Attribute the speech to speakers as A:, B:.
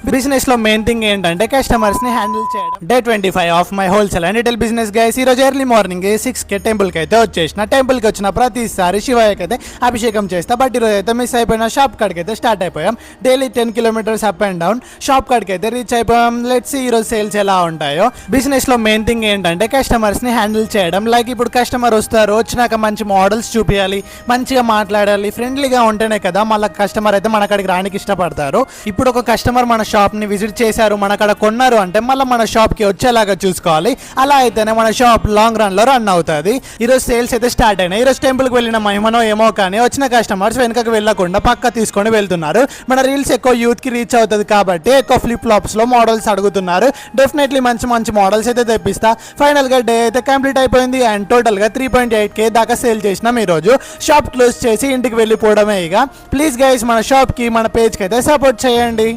A: Business లో main thing ఏంటంటే customers ని హ్యాండిల్ చేయడం. Day 25 of my wholesale and retail business guys. ఈ రోజు ఎర్లీ మార్నింగ్ 6 కి టెంపుల్ కి అయితే వచ్చేసిన. టెంపుల్ కి వచ్చిన ప్రతిసారి శివయ్యకి అయితే అభిషేకం చేస్తా. బట్ ఈరోజు అయితే మిస్ అయిపోయిన. షాప్ కాడికి అయితే స్టార్ట్ అయిపోయాం. Daily 10 kilometres up and down. Shop కాడికి అయితే రీచ్ అయిపోయాం. లెట్స్ ఈ రోజు సేల్స్ ఎలా ఉంటాయో. బిజినెస్ లో మెయిన్ థింగ్ ఏంటంటే కస్టమర్స్ ని హ్యాండిల్ చేయడం. లైక్ ఇప్పుడు కస్టమర్ వస్తారు, వచ్చినాక మంచి మోడల్స్ చూపించాలి, మంచిగా మాట్లాడాలి, ఫ్రెండ్లీగా ఉంటేనే కదా మళ్ళీ కస్టమర్ అయితే మన కాడికి రానికి ఇష్టపడతారు. ఇప్పుడు ఒక కస్టమర్ మన షాప్ ని విజిట్ చేశారు, మన కాడ కొన్నారు అంటే మళ్ళీ మన షాప్ కి వచ్చేలాగా చూసుకోవాలి. అలా అయితేనే మన షాప్ లాంగ్ రన్ లో రన్ అవుతుంది. ఈరోజు సేల్స్ అయితే స్టార్ట్ అయినాయి. ఈరోజు టెంపుల్ కి వెళ్ళిన మహిమనో ఏమో కానీ వచ్చిన కస్టమర్స్ వెనకకి వెళ్ళకుండా పక్క తీసుకొని వెళ్తున్నారు. మన రీల్స్ ఎక్కువ యూత్ కి రీచ్ అవుతుంది కాబట్టి ఎక్కువ ఫ్లిప్ ఫ్లాప్స్ లో మోడల్స్ అడుగుతున్నారు. డెఫినెట్లీ మంచి మంచి మోడల్స్ అయితే తెప్పిస్తా. ఫైనల్ గా డే అయితే కంప్లీట్ అయిపోయింది అండ్ టోటల్ గా 3.8K దాకా సేల్ చేసినాం. ఈ రోజు షాప్ క్లోజ్ చేసి ఇంటికి వెళ్ళిపోవడమే. ఇక ప్లీజ్ గైస్ మన షాప్ కి మన పేజ్ కి అయితే సపోర్ట్ చేయండి.